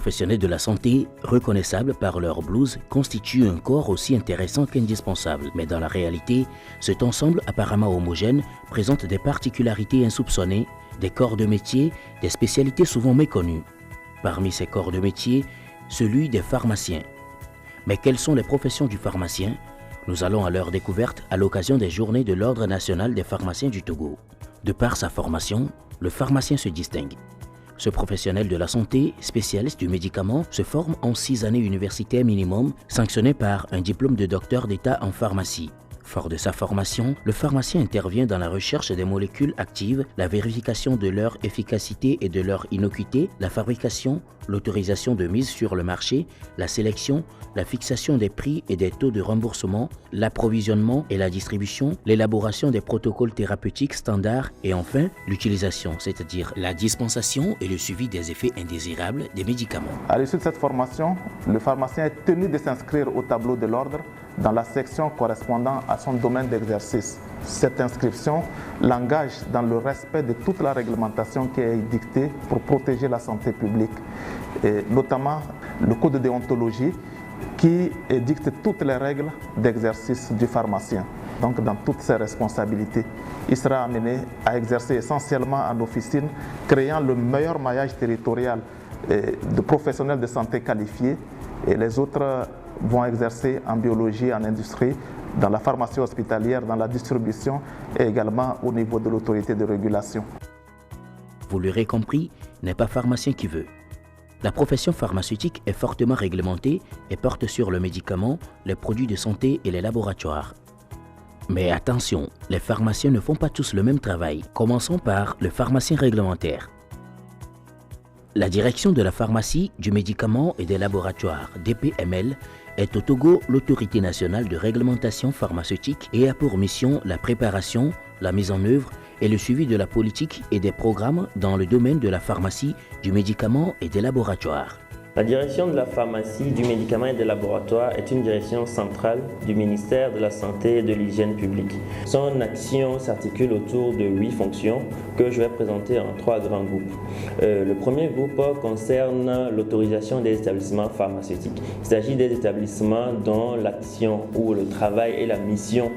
professionnels de la santé, reconnaissables par leur blouse, constituent un corps aussi intéressant qu'indispensable. Mais dans la réalité, cet ensemble apparemment homogène présente des particularités insoupçonnées, des corps de métier, des spécialités souvent méconnues. Parmi ces corps de métier, celui des pharmaciens. Mais quelles sont les professions du pharmacien? Nous allons à leur découverte à l'occasion des Journées de l'Ordre national des pharmaciens du Togo. De par sa formation, le pharmacien se distingue. Ce professionnel de la santé, spécialiste du médicament, se forme en 6 années universitaires minimum, sanctionné par un diplôme de docteur d'État en pharmacie. Fort de sa formation, le pharmacien intervient dans la recherche des molécules actives, la vérification de leur efficacité et de leur innocuité, la fabrication, l'autorisation de mise sur le marché, la sélection, la fixation des prix et des taux de remboursement, l'approvisionnement et la distribution, l'élaboration des protocoles thérapeutiques standards et enfin l'utilisation, c'est-à-dire la dispensation et le suivi des effets indésirables des médicaments. À l'issue de cette formation, le pharmacien est tenu de s'inscrire au tableau de l'ordre dans la section correspondant à son domaine d'exercice. Cette inscription l'engage dans le respect de toute la réglementation qui est dictée pour protéger la santé publique, et notamment le code de déontologie qui édicte toutes les règles d'exercice du pharmacien. Donc dans toutes ses responsabilités, il sera amené à exercer essentiellement en officine, créant le meilleur maillage territorial de professionnels de santé qualifiés, et les autres vont exercer en biologie, en industrie, dans la pharmacie hospitalière, dans la distribution et également au niveau de l'autorité de régulation. Vous l'aurez compris, n'est pas pharmacien qui veut. La profession pharmaceutique est fortement réglementée et porte sur le médicament, les produits de santé et les laboratoires. Mais attention, les pharmaciens ne font pas tous le même travail. Commençons par le pharmacien réglementaire. La direction de la pharmacie, du médicament et des laboratoires, DPML, est au Togo l'autorité nationale de réglementation pharmaceutique et a pour mission la préparation, la mise en œuvre et le suivi de la politique et des programmes dans le domaine de la pharmacie, du médicament et des laboratoires. La direction de la pharmacie, du médicament et des laboratoires est une direction centrale du ministère de la Santé et de l'Hygiène publique. Son action s'articule autour de 8 fonctions que je vais présenter en 3 grands groupes. Le premier groupe concerne l'autorisation des établissements pharmaceutiques. Il s'agit des établissements dont l'action ou le travail et la mission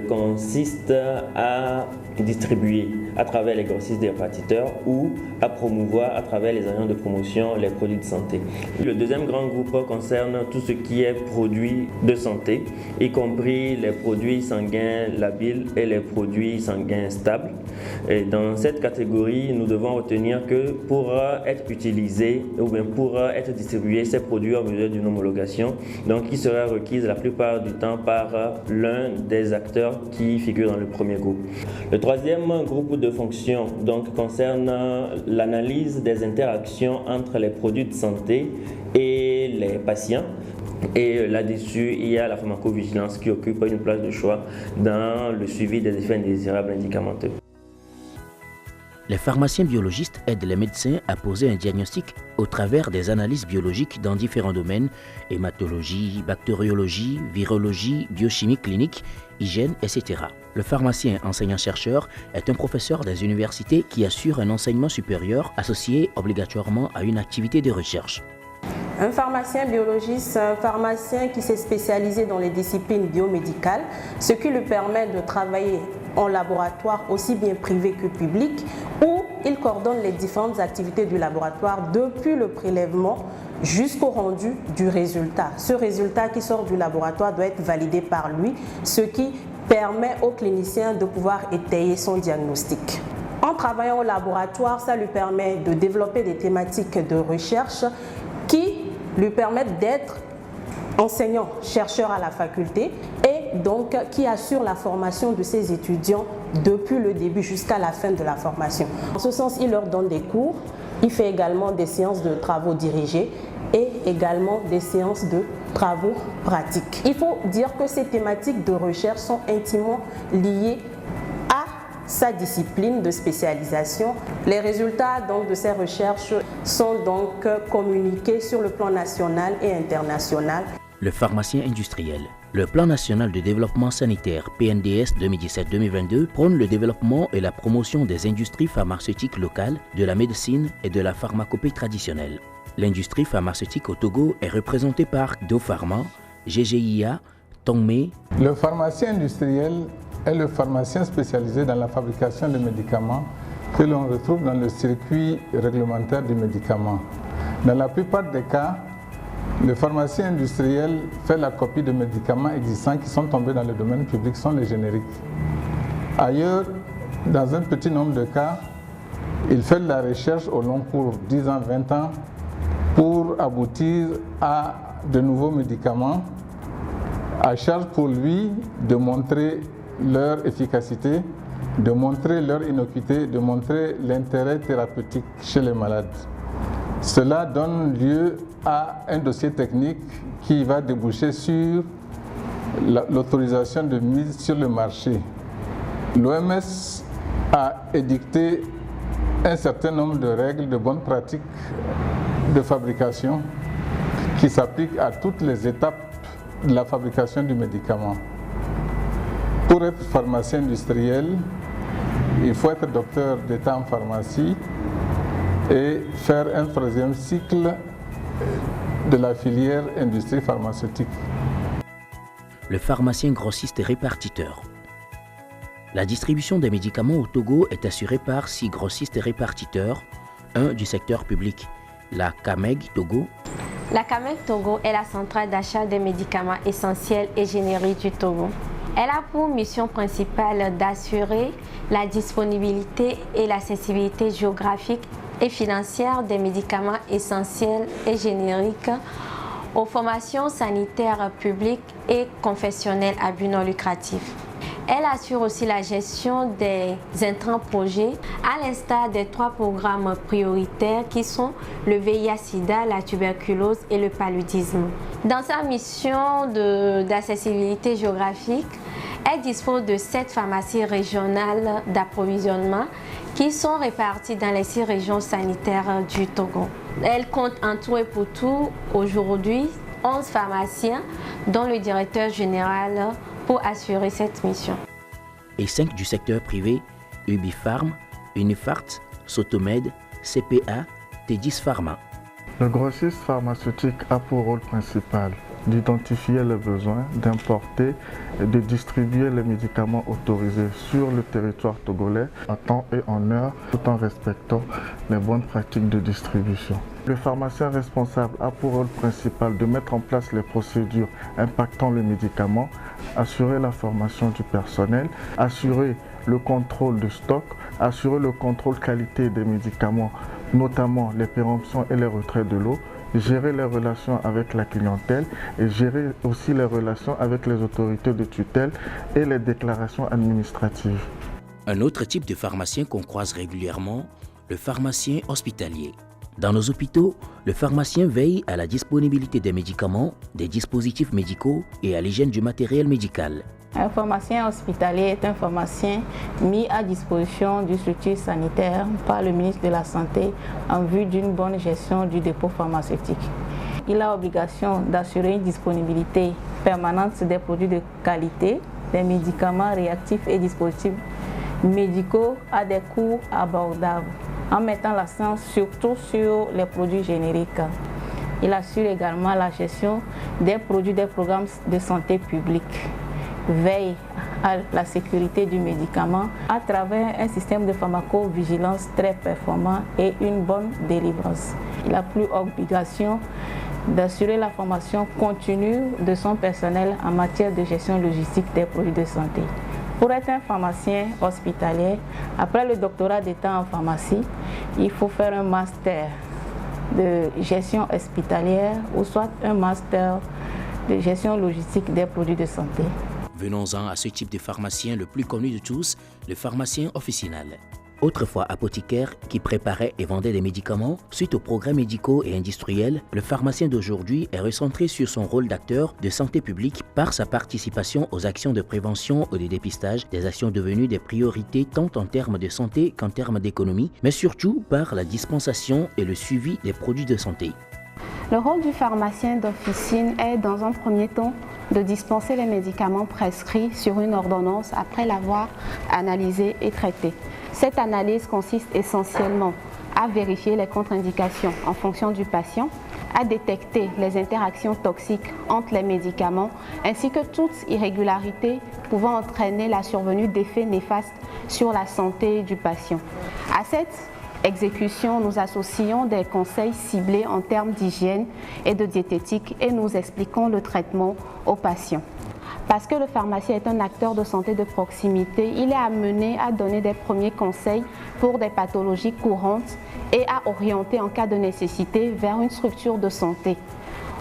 consiste à distribuer à travers les grossistes des répartiteurs ou à promouvoir à travers les agents de promotion les produits de santé. Le deuxième grand groupe concerne tout ce qui est produits de santé, y compris les produits sanguins labiles et les produits sanguins stables. Et dans cette catégorie, nous devons retenir que pour être utilisés ou bien pour être distribués, ces produits ont besoin d'une homologation, donc qui sera requise la plupart du temps par l'un des acteurs qui figure dans le premier groupe. Le troisième groupe de fonctions donc concerne l'analyse des interactions entre les produits de santé et les patients. Et là-dessus, il y a la pharmacovigilance qui occupe une place de choix dans le suivi des effets indésirables médicamenteux. Les pharmaciens biologistes aident les médecins à poser un diagnostic au travers des analyses biologiques dans différents domaines, hématologie, bactériologie, virologie, biochimie clinique, hygiène, etc. Le pharmacien enseignant-chercheur est un professeur des universités qui assure un enseignement supérieur associé obligatoirement à une activité de recherche. Un pharmacien biologiste, c'est un pharmacien qui s'est spécialisé dans les disciplines biomédicales, ce qui lui permet de travailler en laboratoire aussi bien privé que public, où il coordonne les différentes activités du laboratoire depuis le prélèvement jusqu'au rendu du résultat. Ce résultat qui sort du laboratoire doit être validé par lui, ce qui permet au clinicien de pouvoir étayer son diagnostic. En travaillant au laboratoire, ça lui permet de développer des thématiques de recherche qui lui permettent d'être enseignant-chercheur à la faculté et donc qui assure la formation de ses étudiants depuis le début jusqu'à la fin de la formation. En ce sens, il leur donne des cours, il fait également des séances de travaux dirigés et également des séances de travaux pratiques. Il faut dire que ces thématiques de recherche sont intimement liées à sa discipline de spécialisation. Les résultats donc de ces recherches sont donc communiqués sur le plan national et international. Le pharmacien industriel. Le Plan national de développement sanitaire PNDS 2017-2022 prône le développement et la promotion des industries pharmaceutiques locales, de la médecine et de la pharmacopée traditionnelle. L'industrie pharmaceutique au Togo est représentée par DoPharma, GGIA, Tongmei. Le pharmacien industriel est le pharmacien spécialisé dans la fabrication de médicaments que l'on retrouve dans le circuit réglementaire du médicament. Dans la plupart des cas, le pharmacien industriel fait la copie de médicaments existants qui sont tombés dans le domaine public, sont les génériques. Ailleurs, dans un petit nombre de cas, il fait de la recherche au long cours, 10 ans, 20 ans, pour aboutir à de nouveaux médicaments, à charge pour lui de montrer leur efficacité, de montrer leur innocuité, de montrer l'intérêt thérapeutique chez les malades. Cela donne lieu à un dossier technique qui va déboucher sur l'autorisation de mise sur le marché. L'OMS a édicté un certain nombre de règles de bonnes pratiques de fabrication qui s'appliquent à toutes les étapes de la fabrication du médicament. Pour être pharmacien industriel, il faut être docteur d'État en pharmacie et faire un 3e cycle de la filière industrie pharmaceutique. Le pharmacien grossiste et répartiteur. La distribution des médicaments au Togo est assurée par 6 grossistes et répartiteurs, un du secteur public, la CAMEG Togo. La CAMEG Togo est la centrale d'achat des médicaments essentiels et génériques du Togo. Elle a pour mission principale d'assurer la disponibilité et l'accessibilité géographique et financière des médicaments essentiels et génériques aux formations sanitaires publiques et confessionnelles à but non lucratif. Elle assure aussi la gestion des intrants projets, à l'instar des 3 programmes prioritaires qui sont le VIH-Sida, la tuberculose et le paludisme. Dans sa mission d'accessibilité géographique, elle dispose de 7 pharmacies régionales d'approvisionnement qui sont réparties dans les 6 régions sanitaires du Togo. Elle compte en tout et pour tout aujourd'hui 11 pharmaciens, dont le directeur général, pour assurer cette mission. Et 5 du secteur privé, Ubipharm, Unifart, Sotomed, CPA, Tedis Pharma. Le grossiste pharmaceutique a pour rôle principal d'identifier les besoins, d'importer et de distribuer les médicaments autorisés sur le territoire togolais en temps et en heure, tout en respectant les bonnes pratiques de distribution. Le pharmacien responsable a pour rôle principal de mettre en place les procédures impactant les médicaments, assurer la formation du personnel, assurer le contrôle de stock, assurer le contrôle qualité des médicaments, notamment les péremptions et les retraits de l'eau, gérer les relations avec la clientèle et gérer aussi les relations avec les autorités de tutelle et les déclarations administratives. Un autre type de pharmacien qu'on croise régulièrement, le pharmacien hospitalier. Dans nos hôpitaux, le pharmacien veille à la disponibilité des médicaments, des dispositifs médicaux et à l'hygiène du matériel médical. Un pharmacien hospitalier est un pharmacien mis à disposition du structure sanitaire par le ministre de la Santé en vue d'une bonne gestion du dépôt pharmaceutique. Il a obligation d'assurer une disponibilité permanente des produits de qualité, des médicaments réactifs et dispositifs médicaux à des coûts abordables, en mettant l'accent surtout sur les produits génériques. Il assure également la gestion des produits des programmes de santé publique, veille à la sécurité du médicament à travers un système de pharmacovigilance très performant et une bonne délivrance. Il a plus obligation d'assurer la formation continue de son personnel en matière de gestion logistique des produits de santé. Pour être un pharmacien hospitalier, après le doctorat d'État en pharmacie, il faut faire un master de gestion hospitalière ou soit un master de gestion logistique des produits de santé. Venons-en à ce type de pharmacien le plus connu de tous, le pharmacien officinal. Autrefois apothicaire qui préparait et vendait des médicaments, suite aux progrès médicaux et industriels, le pharmacien d'aujourd'hui est recentré sur son rôle d'acteur de santé publique par sa participation aux actions de prévention ou de dépistage, des actions devenues des priorités tant en termes de santé qu'en termes d'économie, mais surtout par la dispensation et le suivi des produits de santé. Le rôle du pharmacien d'officine est, dans un premier temps, de dispenser les médicaments prescrits sur une ordonnance après l'avoir analysé et traité. Cette analyse consiste essentiellement à vérifier les contre-indications en fonction du patient, à détecter les interactions toxiques entre les médicaments, ainsi que toute irrégularité pouvant entraîner la survenue d'effets néfastes sur la santé du patient. À cette exécution, nous associons des conseils ciblés en termes d'hygiène et de diététique et nous expliquons le traitement aux patients. Parce que le pharmacien est un acteur de santé de proximité, il est amené à donner des premiers conseils pour des pathologies courantes et à orienter en cas de nécessité vers une structure de santé.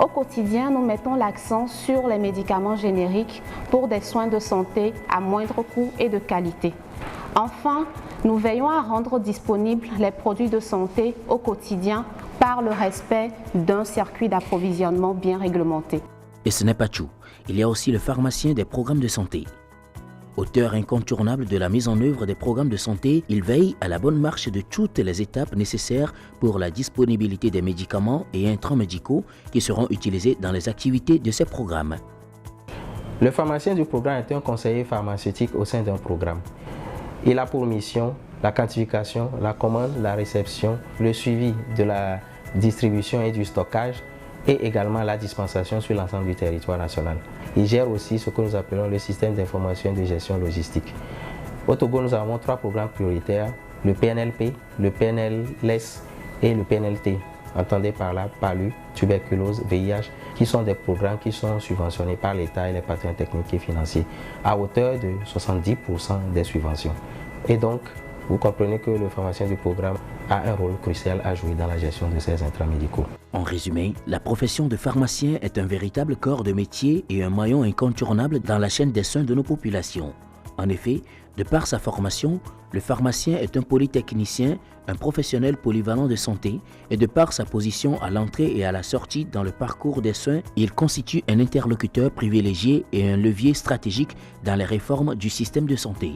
Au quotidien, nous mettons l'accent sur les médicaments génériques pour des soins de santé à moindre coût et de qualité. Enfin, nous veillons à rendre disponibles les produits de santé au quotidien par le respect d'un circuit d'approvisionnement bien réglementé. Et ce n'est pas tout. Il y a aussi le pharmacien des programmes de santé. Auteur incontournable de la mise en œuvre des programmes de santé, il veille à la bonne marche de toutes les étapes nécessaires pour la disponibilité des médicaments et intrants médicaux qui seront utilisés dans les activités de ces programmes. Le pharmacien du programme est un conseiller pharmaceutique au sein d'un programme. Il a pour mission la quantification, la commande, la réception, le suivi de la distribution et du stockage et également la dispensation sur l'ensemble du territoire national. Il gère aussi ce que nous appelons le système d'information et de gestion logistique. Au Togo, nous avons 3 programmes prioritaires, le PNLP, le PNLS et le PNLT. Entendez par là PALU, tuberculose, VIH, qui sont des programmes qui sont subventionnés par l'État et les partenaires techniques et financiers à hauteur de 70% des subventions. Et donc, vous comprenez que le pharmacien du programme a un rôle crucial à jouer dans la gestion de ces intrants médicaux. En résumé, la profession de pharmacien est un véritable corps de métier et un maillon incontournable dans la chaîne des soins de nos populations. En effet, de par sa formation, le pharmacien est un polytechnicien, un professionnel polyvalent de santé, et de par sa position à l'entrée et à la sortie dans le parcours des soins, il constitue un interlocuteur privilégié et un levier stratégique dans les réformes du système de santé.